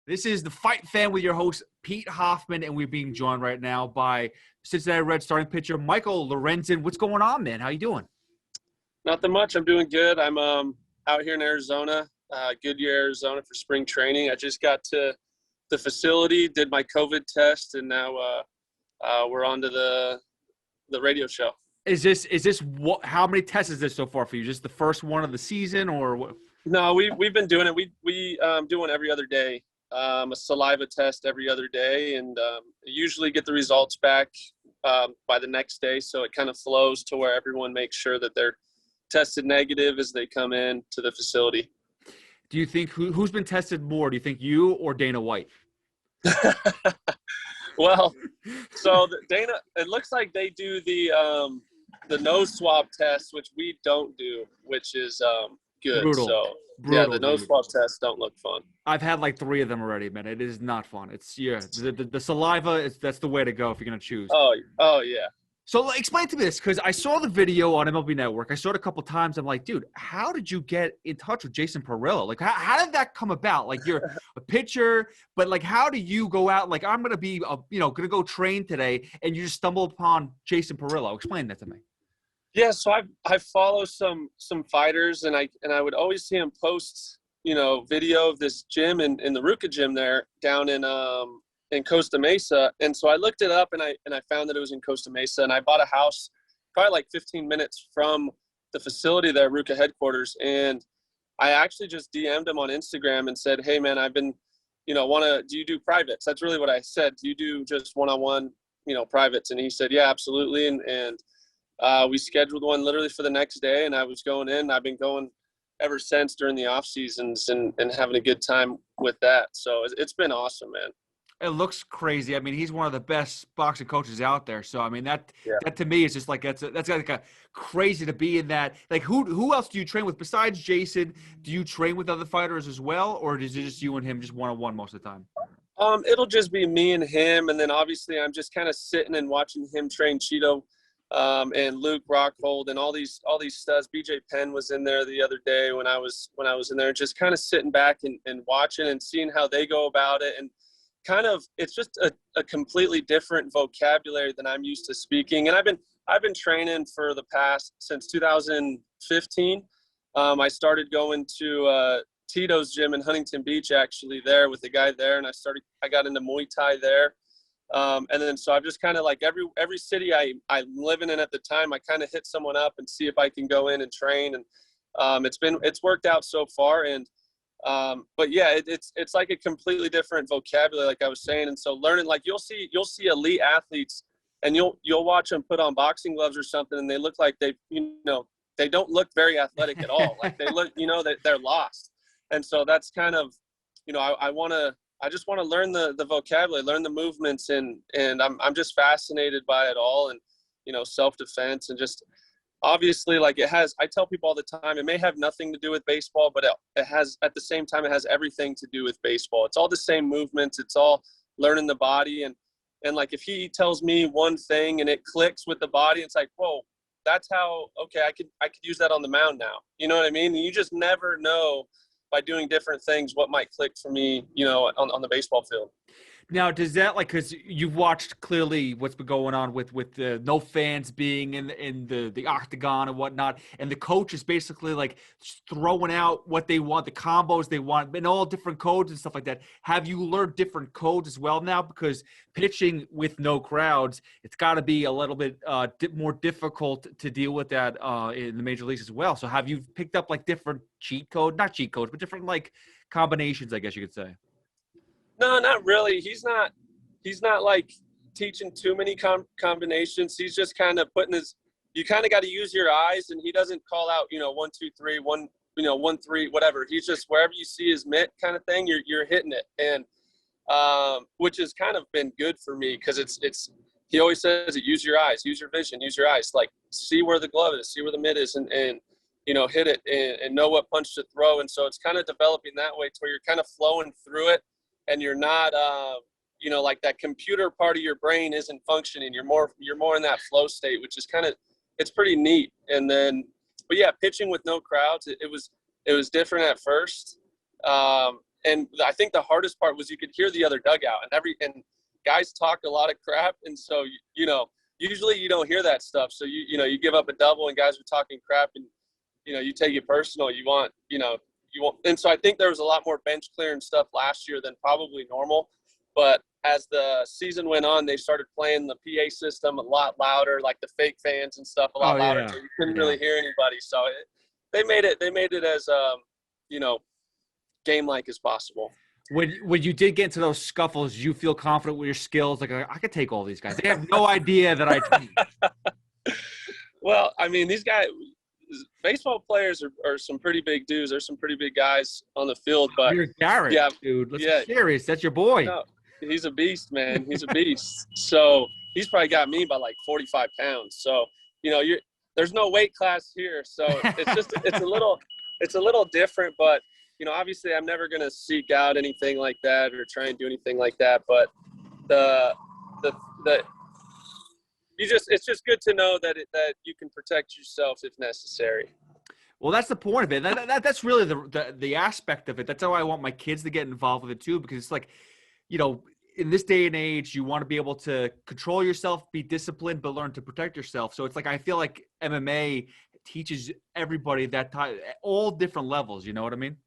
This is the Fight Fan with your host, Pete Hoffman, and we're being joined right now by Cincinnati Reds starting pitcher Michael Lorenzen. What's going on, man? How you doing? Nothing much. I'm doing good. I'm out here in Arizona, Goodyear, Arizona for spring training. I just got to the facility, did my COVID test, and now we're on to the radio show. Is this what? How many tests is this so far for you? Just the first one of the season, or what? No, we've been doing it. We do one every other day. A saliva test every other day, and usually get the results back by the next day. So it kind of flows to where everyone makes sure that they're tested negative as they come in to the facility. Do you think who's been tested more? Do you think you or Dana White? Well, so Dana, it looks like they do the nose swab test, which we don't do, which is good. Brutal. So Brutal, yeah, the nose swab tests don't look fun. I've had like 3 of them already, man. It is not fun. It's the saliva that's the way to go if you're gonna choose. Oh yeah. So explain to me this, because I saw the video on MLB Network. I saw it a couple times. I'm like, dude, how did you get in touch with Jason Parillo? Like, how did that come about? Like, you're a pitcher, but like, how do you go out? Like, I'm gonna be, gonna go train today, and you just stumble upon Jason Parillo. Explain that to me. Yeah, so I follow some fighters, and I would always see him post, video of this gym in the Ruka gym there down in Costa Mesa. And so I looked it up, and I found that it was in Costa Mesa, and I bought a house probably like 15 minutes from the facility there, Ruka headquarters. And I actually just DM'd him on Instagram and said, hey man, I've been, do you do privates? That's really what I said. Do you do just one-on-one, privates? And he said, yeah, absolutely. And we scheduled one literally for the next day, and I was going in. I've been going ever since during the off seasons and having a good time with that. So it's been awesome, man. It looks crazy. I mean, he's one of the best boxing coaches out there. So, I mean, that to me is just like that's like a crazy to be in that. Like, who else do you train with besides Jason? Do you train with other fighters as well, or is it just you and him, just one-on-one most of the time? It'll just be me and him, and then obviously I'm just kind of sitting and watching him train Cheeto. And Luke Rockhold and all these studs. BJ Penn was in there the other day when I was in there, just kind of sitting back and watching and seeing how they go about it. And kind of, it's just a completely different vocabulary than I'm used to speaking. And I've been training for the past, since 2015. I started going to Tito's gym in Huntington Beach, actually, there with the guy there. And I got into Muay Thai there. And then, so I've just kind of like every city I'm living in at the time, I kind of hit someone up and see if I can go in and train. And, it's worked out so far. And, but yeah, it's like a completely different vocabulary, like I was saying. And so learning, like you'll see elite athletes, and you'll watch them put on boxing gloves or something, and they look like they don't look very athletic at all. Like they look, that they're lost. And so that's kind of, I just want to learn the vocabulary, learn the movements, and I'm just fascinated by it all, and self-defense, and just obviously, like, I tell people all the time, it may have nothing to do with baseball, but it has, at the same time, it has everything to do with baseball. It's all the same movements. It's all learning the body, and like if he tells me one thing and it clicks with the body, it's like, whoa, that's how, okay, I could use that on the mound now. You know what I mean? And you just never know by doing different things what might click for me, on the baseball field. Now, does that, like, because you've watched clearly what's been going on with the no fans being in the octagon and whatnot, and the coach is basically like throwing out what they want, the combos they want, and all different codes and stuff like that. Have you learned different codes as well now? Because pitching with no crowds, it's got to be a little bit more difficult to deal with that in the major leagues as well. So have you picked up like different not cheat codes, but different like combinations, I guess you could say? No, not really. He's not like teaching too many combinations. He's just kind of you kind of got to use your eyes, and he doesn't call out, 1, 2, 3, 1, 1, 3, whatever. He's just, wherever you see his mitt kind of thing, you're hitting it. And, which has kind of been good for me, because he always says, use your eyes, use your vision, use your eyes, like see where the glove is, see where the mitt is, and hit it and know what punch to throw. And so it's kind of developing that way to where you're kind of flowing through it. And you're not, like that computer part of your brain isn't functioning. You're more in that flow state, which is it's pretty neat. And then, but yeah, pitching with no crowds, it was different at first. and I think the hardest part was you could hear the other dugout, and guys talk a lot of crap, and so usually you don't hear that stuff. So you give up a double, and guys are talking crap, and you take it personal. You want, and so I think there was a lot more bench clearing stuff last year than probably normal. But as the season went on, they started playing the PA system a lot louder, like the fake fans and stuff a lot louder. So you couldn't really hear anybody. So they made it as game-like as possible. When you did get into those scuffles, you feel confident with your skills? Like, I could take all these guys. They have no idea that I can. Well, I mean, these guys, baseball players are some pretty big dudes. There's some pretty big guys on the field. But you're Garrett, dude. Let's be serious. That's your boy. No, he's a beast, man. He's a beast. So he's probably got me by like 45 pounds. So, there's no weight class here. So it's a little different, but obviously I'm never going to seek out anything like that or try and do anything like that. But it's just good to know that you can protect yourself if necessary. Well, that's the point of it. That's really the aspect of it. That's how I want my kids to get involved with it too, because it's like, in this day and age, you want to be able to control yourself, be disciplined, but learn to protect yourself. So it's like, I feel like MMA teaches everybody that all different levels. You know what I mean?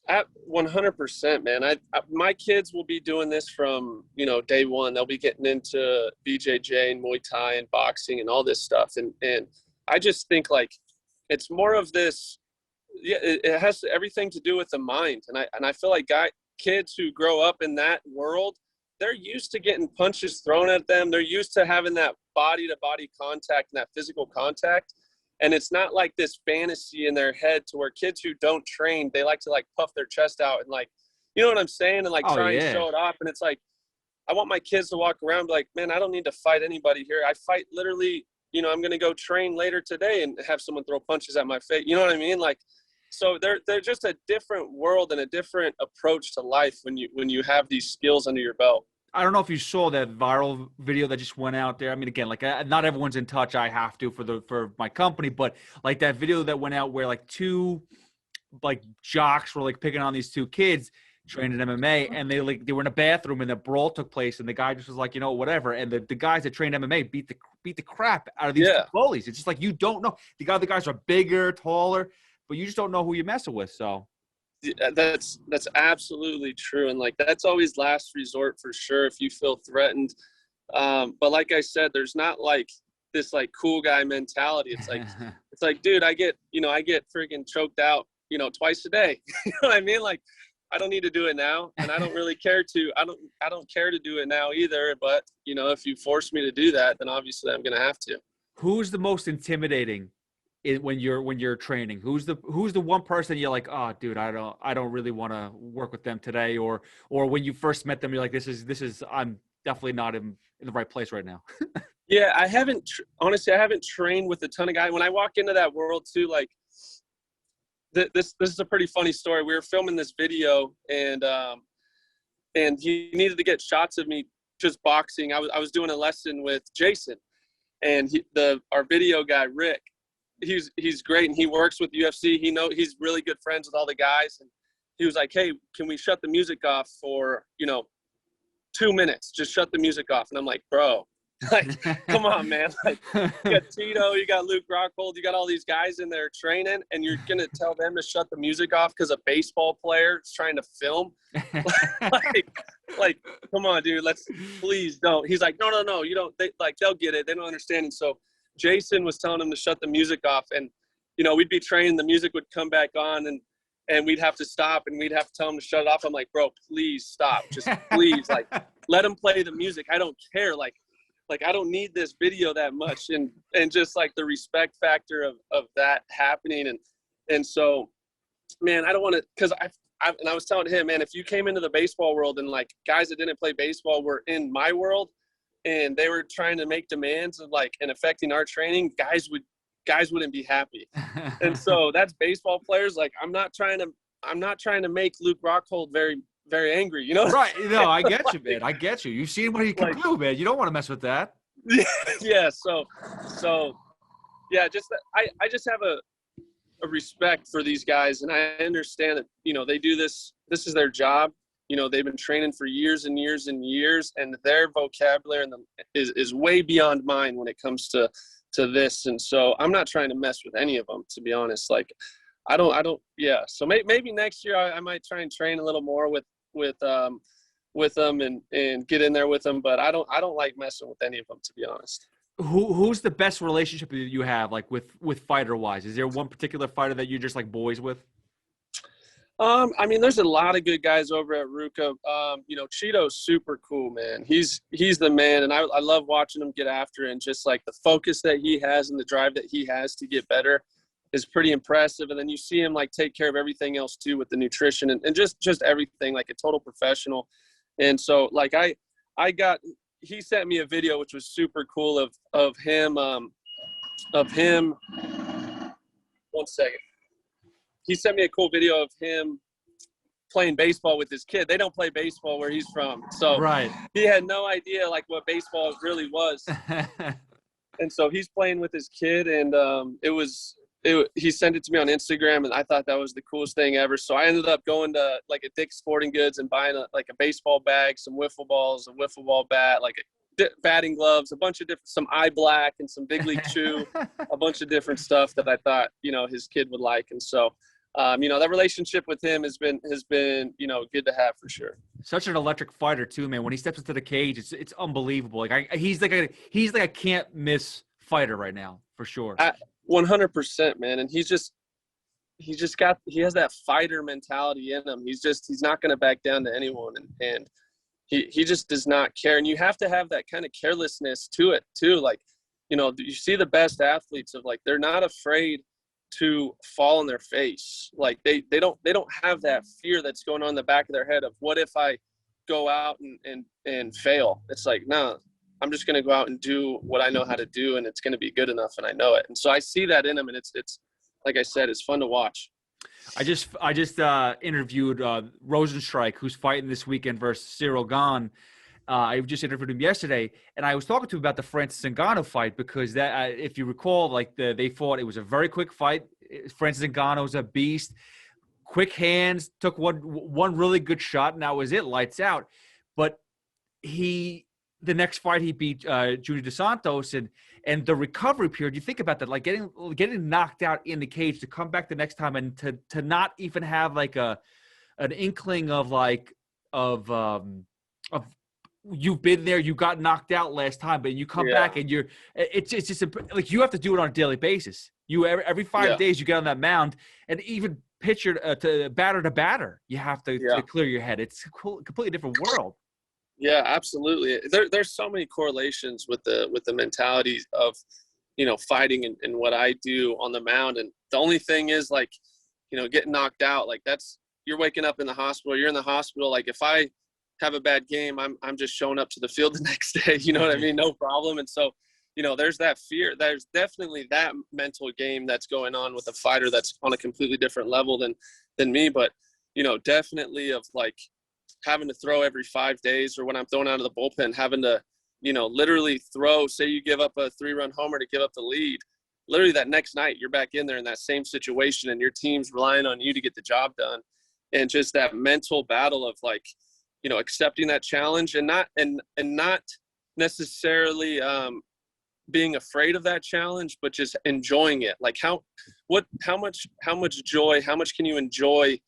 At 100%, man. My kids will be doing this from, day one. They'll be getting into BJJ and Muay Thai and boxing and all this stuff. And I just think like it's more of this. Yeah, it has everything to do with the mind. And I feel like kids who grow up in that world, they're used to getting punches thrown at them. They're used to having that body to body contact and that physical contact. And it's not like this fantasy in their head to where kids who don't train, they like to like puff their chest out and like, you know what I'm saying? And like try and show it off. And it's like, I want my kids to walk around like, man, I don't need to fight anybody here. I fight literally, I'm going to go train later today and have someone throw punches at my face. You know what I mean? Like, so they're just a different world and a different approach to life when you have these skills under your belt. I don't know if you saw that viral video that just went out there. I mean, again, like not everyone's in touch. I have to for my company, but like that video that went out where like two like jocks were like picking on these two kids training MMA, and they were in a bathroom and the brawl took place, and the guy just was like, whatever. And the guys that trained MMA beat the crap out of these two bullies. It's just like, you don't know. The guys are bigger, taller, but you just don't know who you're messing with. So. That's absolutely true. And like, that's always last resort for sure if you feel threatened. But like I said, there's not like this like cool guy mentality. It's like, dude, I get freaking choked out, twice a day. You know what I mean? Like, I don't need to do it now. And I don't really care to, I don't care to do it now either. But if you force me to do that, then obviously I'm going to have to. Who's the most intimidating when you're training? Who's the one person you're like, oh dude, I don't really want to work with them today, or when you first met them you're like, this is I'm definitely not in the right place right now? Yeah, I haven't trained with a ton of guys. When I walk into that world too, like this is a pretty funny story. We were filming this video and he needed to get shots of me just boxing. I was doing a lesson with Jason, and our video guy Rick, he's great, and he works with UFC. He's really good friends with all the guys, and he was like, hey, can we shut the music off for 2 minutes? Just shut the music off. And I'm like, bro, like, come on, man. Like, you got Tito, you got Luke Rockhold, you got all these guys in there training, and you're gonna tell them to shut the music off because a baseball player is trying to film? like come on, dude, please don't. He's like, no, you don't. They'll get it. They don't understand. And so Jason was telling him to shut the music off, and we'd be training, the music would come back on, and we'd have to stop, and we'd have to tell him to shut it off. I'm like, bro, please stop, just please, like, let him play the music. I don't care, like I don't need this video that much, and just like the respect factor of that happening, and so, man, I don't want to, because I was telling him, man, if you came into the baseball world and like guys that didn't play baseball were in my world, and they were trying to make demands of like and affecting our training, guys wouldn't be happy. And so that's baseball players. Like, I'm not trying to make Luke Rockhold very, very angry, Right. No, I get you, man. I get you. You've seen what he can do, man. You don't want to mess with that. Yeah. So yeah, I just have a respect for these guys, and I understand that, they do this this is their job. You know, they've been training for years and years and years, and their vocabulary is way beyond mine when it comes to this. And so I'm not trying to mess with any of them, to be honest. Like, I don't. Yeah. So maybe next year I might try and train a little more with them and get in there with them. But I don't like messing with any of them, to be honest. Who's the best relationship that you have, like with fighter wise? Is there one particular fighter that you're just like boys with? I mean, there's a lot of good guys over at Ruka. You know, Cheeto's super cool, man. He's the man, and I love watching him get after it, and just like the focus that he has and the drive that he has to get better is pretty impressive. And then you see him like take care of everything else too, with the nutrition and just everything, like a total professional. And so like he sent me a video which was super cool of him. 1 second. He sent me a cool video of him playing baseball with his kid. They don't play baseball where he's from. So right. He had no idea like what baseball really was. And so he's playing with his kid, and he sent it to me on Instagram, and I thought that was the coolest thing ever. So I ended up going to like a Dick's Sporting Goods and buying a baseball bag, some wiffle balls, a wiffle ball bat, like batting gloves, a bunch of different, some eye black and some big league chew, a bunch of different stuff that I thought, you know, his kid would like. And so, you know, that relationship with him has been, you know, good to have for sure. Such an electric fighter too, man. When he steps into the cage, it's unbelievable. Like he's like a can't miss fighter right now for sure. 100%, man. And he has that fighter mentality in him. He's not going to back down to anyone. And he just does not care. And you have to have that kind of carelessness to it too. Like, you know, you see the best athletes of like, they're not afraid to fall on their face. Like they don't have that fear that's going on in the back of their head of what if I go out and fail. It's like, no, I'm just going to go out and do what I know how to do, and it's going to be good enough, and I know it. And so I see that in him, and it's like I said, it's fun to watch. I just interviewed Rosenstrike, who's fighting this weekend versus Cyril Gahn. I just interviewed him yesterday, and I was talking to him about the Francis Ngannou fight because that, if you recall, like they fought. It was a very quick fight. Francis Ngannou was a beast, quick hands, took one really good shot, and that was it, lights out. But the next fight he beat Junior Dos Santos, and the recovery period. You think about that, like getting knocked out in the cage to come back the next time and to not even have like an inkling of you've been there, you got knocked out last time, but you come back and it's just like you have to do it on a daily basis. You every 5 days you get on that mound, and even pitcher to batter, you have to clear your head. It's a completely different world. Yeah, absolutely. There's so many correlations with the mentality of, you know, fighting and what I do on the mound. And the only thing is, like, you know, getting knocked out, like you're waking up in the hospital, you're in the hospital. Like if I have a bad game, I'm just showing up to the field the next day, you know what I mean? No problem. And so, you know, there's that fear. There's definitely that mental game that's going on with a fighter that's on a completely different level than me. But, you know, definitely of like, having to throw every 5 days, or when I'm thrown out of the bullpen, having to, you know, literally throw, say you give up a 3-run homer to give up the lead, literally that next night you're back in there in that same situation, and your team's relying on you to get the job done. And just that mental battle of like, you know, accepting that challenge and not necessarily being afraid of that challenge, but just enjoying it. Like how much joy, how much can you enjoy?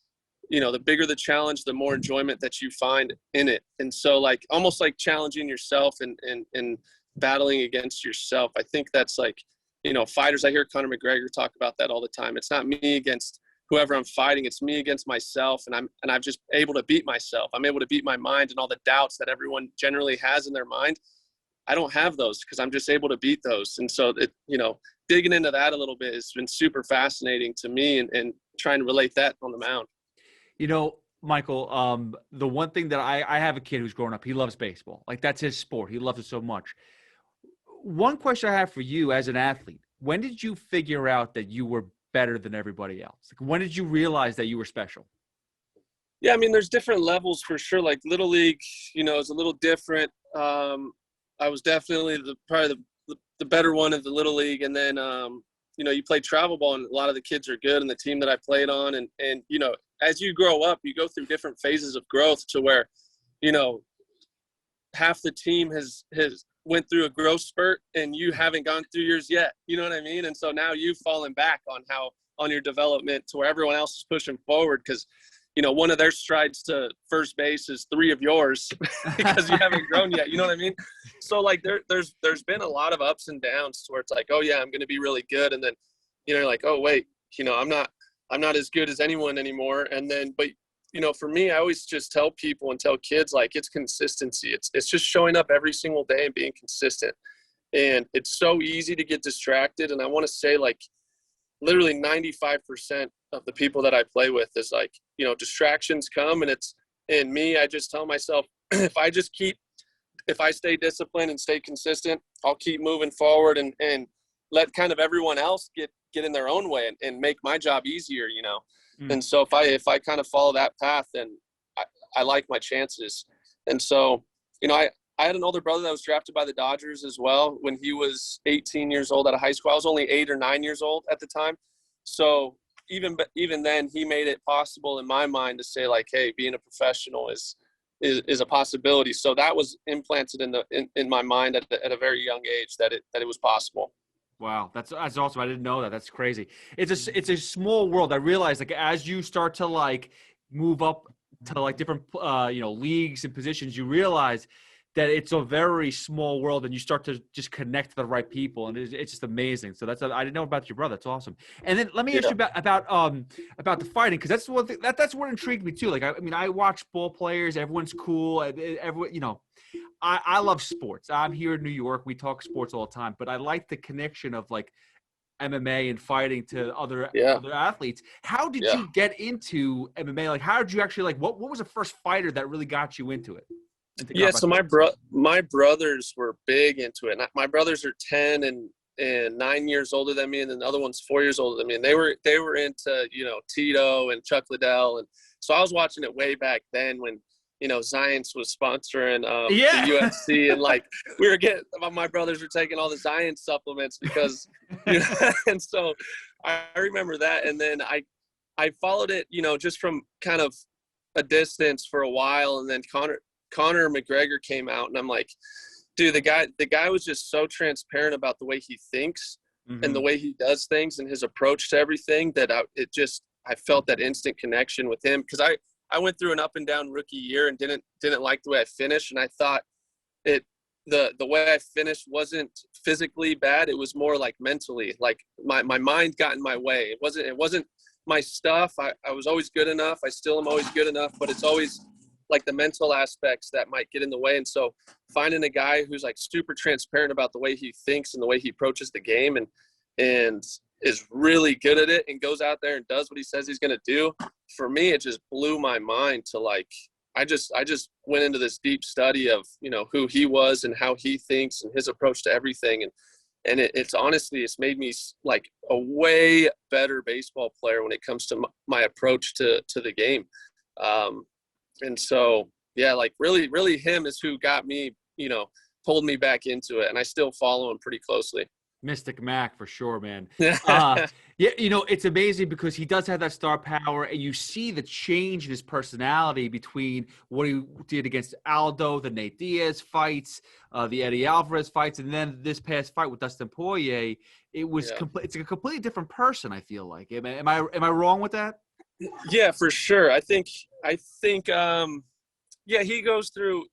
You know, the bigger the challenge, the more enjoyment that you find in it. And so like, almost like challenging yourself and battling against yourself. I think that's like, you know, fighters, I hear Conor McGregor talk about that all the time. It's not me against whoever I'm fighting. It's me against myself. And I'm just able to beat myself. I'm able to beat my mind and all the doubts that everyone generally has in their mind. I don't have those because I'm just able to beat those. And so you know, digging into that a little bit has been super fascinating to me, and trying to relate that on the mound. You know, Michael, the one thing that I have a kid who's growing up, he loves baseball. Like that's his sport. He loves it so much. One question I have for you as an athlete, when did you figure out that you were better than everybody else? Like, when did you realize that you were special? Yeah, I mean, there's different levels for sure. Like Little League, you know, is a little different. I was definitely probably the better one of the Little League. And then, you know, you play travel ball, and a lot of the kids are good, and the team that I played on, and you know, as you grow up, you go through different phases of growth to where, you know, half the team has went through a growth spurt and you haven't gone through yours yet. You know what I mean? And so now you've fallen back on your development to where everyone else is pushing forward, because, you know, one of their strides to first base is 3 of yours because you haven't grown yet. You know what I mean? So like there's been a lot of ups and downs to where it's like, oh yeah, I'm going to be really good. And then, you know, you're like, oh wait, you know, I'm not as good as anyone anymore. And then, but you know, for me, I always just tell people and tell kids, like, it's consistency. It's just showing up every single day and being consistent. And it's so easy to get distracted. And I want to say, like, literally 95% of the people that I play with is like, you know, distractions come, and me, I just tell myself, if I stay disciplined and stay consistent, I'll keep moving forward and let kind of everyone else get in their own way and make my job easier, you know? And so if I kind of follow that path, then I like my chances. And so, you know, I had an older brother that was drafted by the Dodgers as well when he was 18 years old out of high school. I was only 8 or 9 years old at the time. So even then, he made it possible in my mind to say, like, hey, being a professional is a possibility. So that was implanted in my mind at a very young age that it was possible. Wow, that's awesome. I didn't know that. That's crazy. It's a small world. I realize, like, as you start to like move up to like different you know, leagues and positions, you realize that it's a very small world, and you start to just connect to the right people, and it's just amazing. So I didn't know about your brother. That's awesome. And then let me ask you about the fighting, because that's one thing that's what intrigued me too. Like, I mean, I watch ball players. Everyone's cool. Everyone, you know. I love sports. I'm here in New York. We talk sports all the time, but I like the connection of like MMA and fighting to other athletes. How did you get into MMA? Like, how did you actually, like, what was the first fighter that really got you into it? Yeah, so my brothers were big into it. My brothers are 10 and 9 years older than me, and then the other one's 4 years older than me. And they were into, you know, Tito and Chuck Liddell, and so I was watching it way back then when, you know, Zions was sponsoring the UFC, and like my brothers were taking all the Zion supplements because, you know, and so I remember that. And then I followed it, you know, just from kind of a distance for a while. And then Conor McGregor came out, and I'm like, dude, the guy was just so transparent about the way he thinks and the way he does things and his approach to everything that I felt that instant connection with him. Cause I went through an up and down rookie year and didn't like the way I finished. And I thought the way I finished wasn't physically bad. It was more like mentally, like my mind got in my way. It wasn't my stuff. I was always good enough. I still am always good enough, but it's always like the mental aspects that might get in the way. And so finding a guy who's like super transparent about the way he thinks and the way he approaches the game and is really good at it and goes out there and does what he says he's going to do. For me, it just blew my mind to like, I just went into this deep study of, you know, who he was and how he thinks and his approach to everything. And it's honestly, it's made me like a way better baseball player when it comes to my approach to the game. And so, yeah, like really, really him is who got me, you know, pulled me back into it. And I still follow him pretty closely. Mystic Mac for sure, man. Yeah, you know, it's amazing because he does have that star power, and you see the change in his personality between what he did against Aldo, the Nate Diaz fights, the Eddie Alvarez fights, and then this past fight with Dustin Poirier. It was it's a completely different person. I feel like. Am I wrong with that? Yeah, for sure. I think yeah, he goes through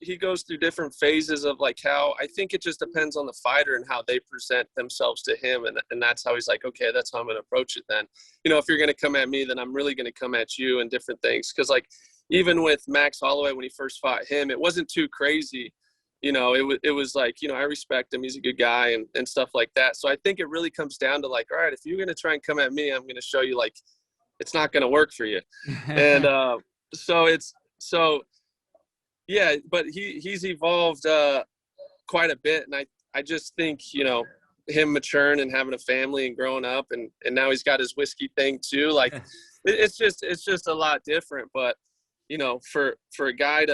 different phases of like how I think it just depends on the fighter and how they present themselves to him. And that's how he's like, okay, that's how I'm going to approach it then. You know, if you're going to come at me, then I'm really going to come at you and different things. Cause like even with Max Holloway, when he first fought him, it wasn't too crazy. You know, it was like, you know, I respect him. He's a good guy and stuff like that. So I think it really comes down to like, all right, if you're going to try and come at me, I'm going to show you like, it's not going to work for you. And yeah, but he's evolved quite a bit, and I just think, you know, him maturing and having a family and growing up, and now he's got his whiskey thing too. Like it's just a lot different. But you know, for a guy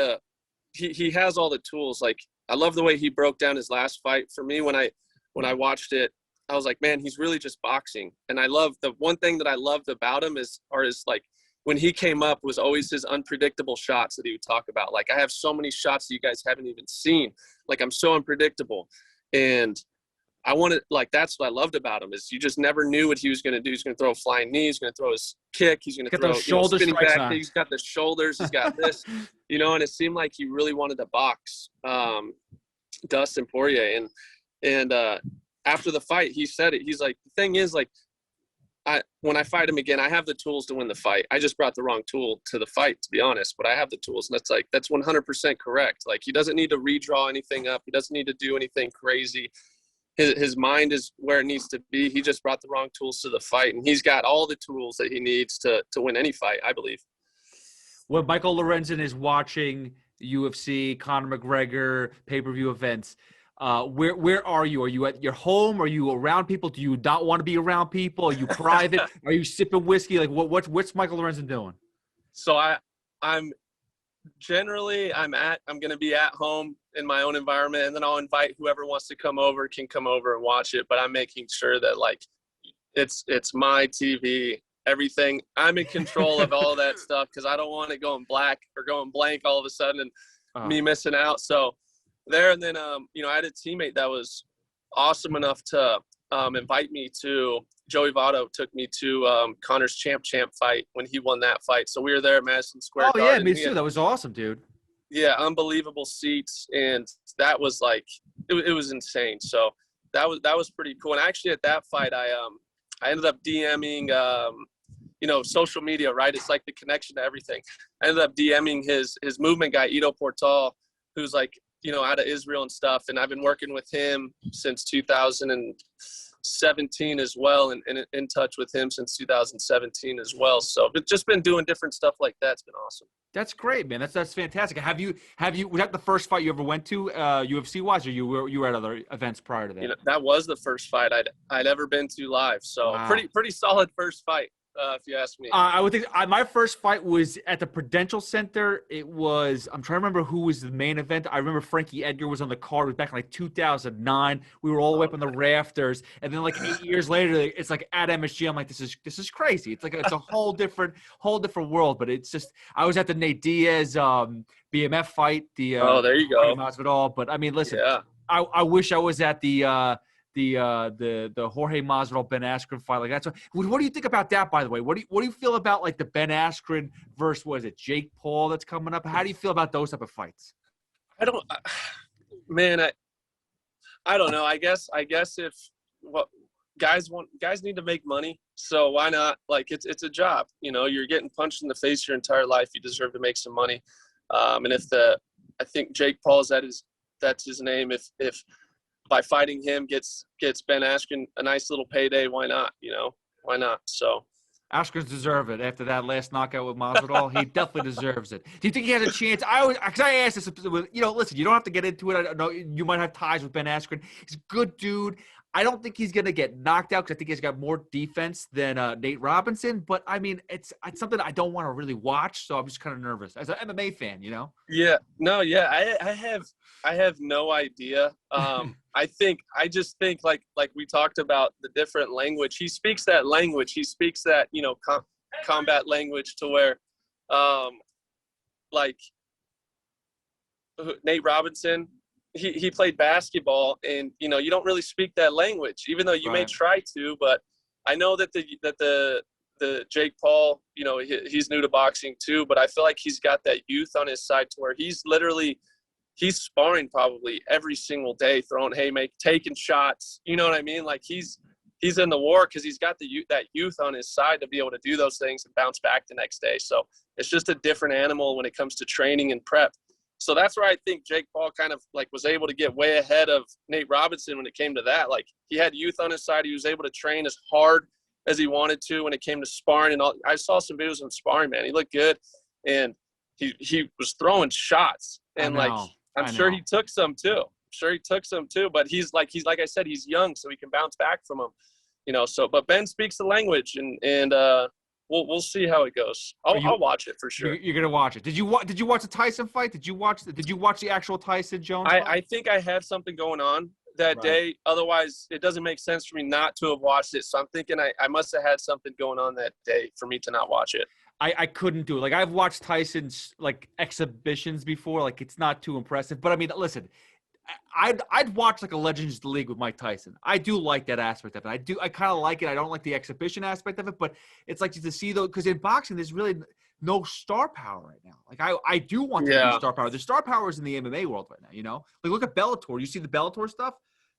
he has all the tools. Like I love the way he broke down his last fight. For me, when I watched it, I was like, man, he's really just boxing. And I love the one thing that I loved about him is like when he came up was always his unpredictable shots that he would talk about. Like, I have so many shots that you guys haven't even seen. Like, I'm so unpredictable. And I wanted, like, that's what I loved about him, is you just never knew what he was going to do. He's going to throw a flying knee. He's going to throw his kick. He's going to throw, those shoulder spinning strikes back. on. He's got the shoulders. He's got this, and it seemed like he really wanted to box Dustin Poirier. And after the fight, he said it. He's like, the thing is, like, when I fight him again, I have the tools to win the fight. I just brought the wrong tool to the fight, to be honest, but I have the tools. And that's 100% correct. Like, he doesn't need to redraw anything up. He doesn't need to do anything crazy. His mind is where it needs to be. He just brought the wrong tools to the fight, and he's got all the tools that he needs to win any fight, I believe. When Michael Lorenzen is watching UFC, Conor McGregor, pay-per-view events, where are you? Are you at your home? Are you around people? Do you not want to be around people? Are you private? Are you sipping whiskey? Like, what's Michael Lorenzen doing? So I'm going to be at home in my own environment, and then I'll invite whoever wants to come over can come over and watch it. But I'm making sure that, like, it's my TV, everything. I'm in control of all that stuff, because I don't want it going black or going blank all of a sudden and me missing out. So there, and then I had a teammate that was awesome enough to invite me to. Joey Votto took me to Conor's champ fight when he won that fight. So we were there at Madison Square Garden. Oh yeah, me too. That was awesome, dude. Yeah, unbelievable seats, and that was like it was insane. So that was pretty cool. And actually, at that fight, I ended up DMing social media, right? It's like the connection to everything. I ended up DMing his movement guy, Ido Portal, who's like, out of Israel and stuff. And I've been working with him since 2017 as well, and in touch with him since 2017 as well. So I've just been doing different stuff like that. It's been awesome. That's great, man. That's fantastic. Was that the first fight you ever went to UFC wise, or you were at other events prior to that? That was the first fight I'd ever been to live. So wow. Pretty solid first fight. If you ask me. I would think my first fight was at the Prudential Center. I'm trying to remember who was the main event. I remember Frankie Edgar was on the card. It was back in like 2009. We were all the way up on the rafters. And then like 8 years later, it's like at MSG. I'm like, this is crazy. It's like, it's a whole different world. But it's just, I was at the Nate Diaz BMF fight. There you go. Masvidal. But I mean, listen, yeah. I wish I was at the Jorge Masvidal Ben Askren fight. Like, that's what do you think about that, by the way? What do you feel about like the Ben Askren versus, what is it, Jake Paul that's coming up? How do you feel about those type of fights? I don't know. I guess if guys need to make money, so why not? Like, it's a job. You're getting punched in the face your entire life. You deserve to make some money. And I think Jake Paul's that's his name. If by fighting him gets Ben Askren a nice little payday, why not? Why not? So Askren's deserve it after that last knockout with Masvidal. He definitely deserves it. Do you think he has a chance? Because I asked this, listen, you don't have to get into it. I know you might have ties with Ben Askren. He's a good dude. I don't think he's going to get knocked out, because I think he's got more defense than Nate Robinson. But, I mean, it's something I don't want to really watch, so I'm just kind of nervous as an MMA fan, Yeah. No, yeah. I have no idea. I just think like we talked about the different language. He speaks that language. He speaks that, combat language, to where like Nate Robinson, he played basketball, and you don't really speak that language, even though you may try to. But I know that the Jake Paul, he's new to boxing too, but I feel like he's got that youth on his side, to where he's sparring probably every single day, throwing taking shots. You know what I mean? Like, he's in the war because he's got that youth on his side to be able to do those things and bounce back the next day. So it's just a different animal when it comes to training and prep. So that's where I think Jake Paul kind of like was able to get way ahead of Nate Robinson when it came to that. Like, he had youth on his side. He was able to train as hard as he wanted to when it came to sparring and all. I saw some videos of sparring, man. He looked good, and he was throwing shots, and I'm sure he took some too. But he's like I said, he's young, so he can bounce back from them. So but Ben speaks the language, and we'll see how it goes. I'll watch it for sure. You're gonna watch it. Did you watch the Tyson fight? Did you watch the actual Tyson Jones fight? I think I had something going on that day. Otherwise, it doesn't make sense for me not to have watched it. So I'm thinking I must have had something going on that day for me to not watch it. I couldn't do it. Like, I've watched Tyson's like exhibitions before. Like, it's not too impressive. But I mean, listen, I'd watch like a Legends League with Mike Tyson. I do like that aspect of it. I kind of like it. I don't like the exhibition aspect of it, but it's like to see though, because in boxing there's really no star power right now. Like, I do want there to be star power. The star power is in the MMA world right now. You know, like look at Bellator. You see the Bellator stuff.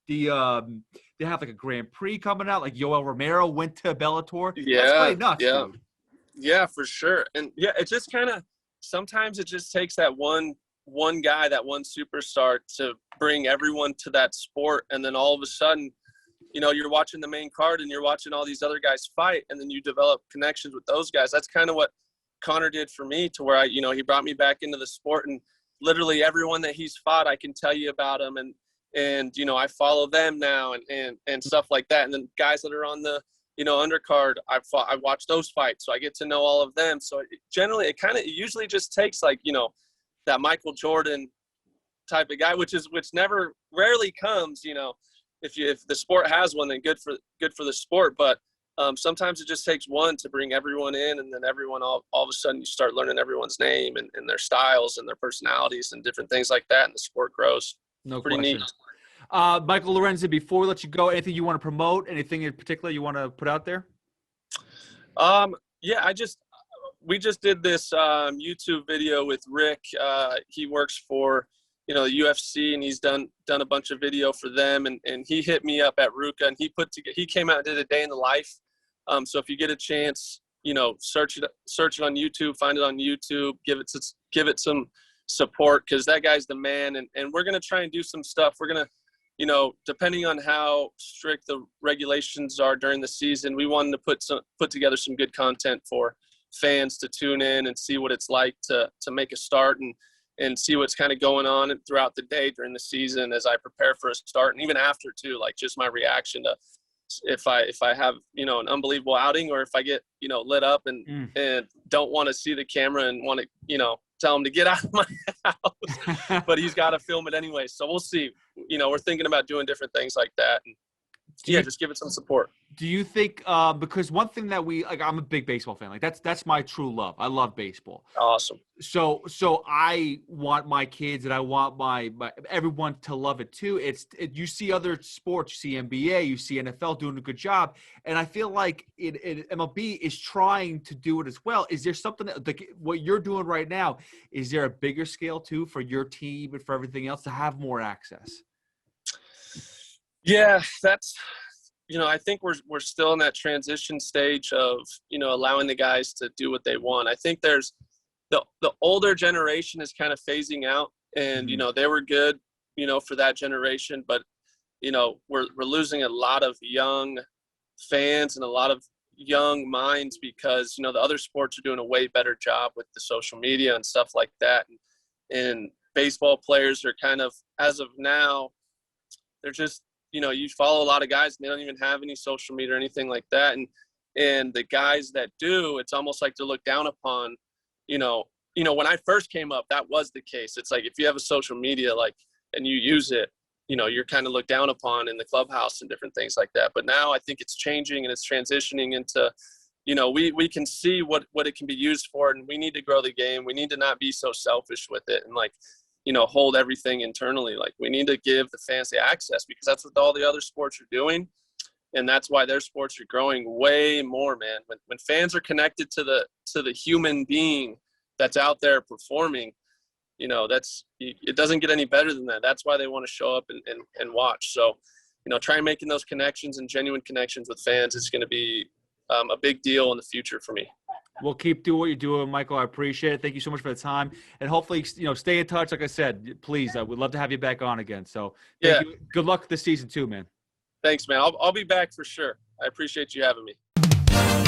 They have like a Grand Prix coming out. Like Yoel Romero went to Bellator. That's pretty nuts, dude. Yeah, for sure. And yeah, it just kind of sometimes it just takes that one guy, that one superstar to bring everyone to that sport. And then all of a sudden, you know, you're watching the main card and you're watching all these other guys fight, and then you develop connections with those guys. That's kind of what Connor did for me, to where he brought me back into the sport, and literally everyone that he's fought, I can tell you about him. And you know, I follow them now and stuff like that. And then guys that are on the, you know, undercard, I watch those fights, so I get to know all of them. So it usually just takes like, you know, that Michael Jordan type of guy, which rarely comes, you know, if the sport has one, then good for the sport. But sometimes it just takes one to bring everyone in, and then everyone all of a sudden you start learning everyone's name and their styles and their personalities and different things like that, and the sport grows. No Pretty question. neat. Michael Lorenzen, before we let you go, anything you want to promote? Anything in particular you want to put out there? Yeah, we just did this YouTube video with Rick. He works for, you know, the UFC, and he's done a bunch of video for them. And he hit me up at Ruka, and he came out and did a day in the life. So if you get a chance, you know, search it on YouTube, find it on YouTube, give it some support, because that guy's the man. And we're gonna try and do some stuff. We're gonna, you know, depending on how strict the regulations are during the season, we wanted to put together some good content for fans to tune in and see what it's like to make a start and see what's kind of going on throughout the day during the season as I prepare for a start, and even after too, like just my reaction to if I have, you know, an unbelievable outing, or if I get, you know, lit up and don't want to see the camera and want to, you know, tell him to get out of my house, but he's got to film it anyway. So we'll see. You know, we're thinking about doing different things like that. And just give it some support. Do you think, because one thing that I'm a big baseball fan. Like that's my true love. I love baseball. Awesome. So I want my kids and I want my everyone to love it too. You see other sports, you see NBA, you see NFL doing a good job. And I feel like MLB is trying to do it as well. Is there something like what you're doing right now? Is there a bigger scale too for your team and for everything else to have more access? Yeah, that's, you know, I think we're still in that transition stage of, you know, allowing the guys to do what they want. I think there's the older generation is kind of phasing out, and, you know, they were good, you know, for that generation, but, you know, we're losing a lot of young fans and a lot of young minds because, you know, the other sports are doing a way better job with the social media and stuff like that. And baseball players are kind of, as of now, they're just, you know, you follow a lot of guys and they don't even have any social media or anything like that. And the guys that do, it's almost like they're looked down upon. You know, when I first came up, that was the case. It's like, if you have a social media, like, and you use it, you know, you're kind of looked down upon in the clubhouse and different things like that. But now I think it's changing and it's transitioning into, you know, we can see what it can be used for, and we need to grow the game. We need to not be so selfish with it and, like, you know, hold everything internally. Like, we need to give the fans the access, because that's what all the other sports are doing. And that's why their sports are growing way more, man. When fans are connected to the human being that's out there performing, you know, it doesn't get any better than that. That's why they want to show up and watch. So, you know, try making those connections and genuine connections with fans is going to be a big deal in the future for me. Well, keep doing what you're doing, Michael. I appreciate it. Thank you so much for the time. And hopefully, you know, stay in touch. Like I said, please, I would love to have you back on again. So thank you. Good luck this season too, man. Thanks, man. I'll be back for sure. I appreciate you having me.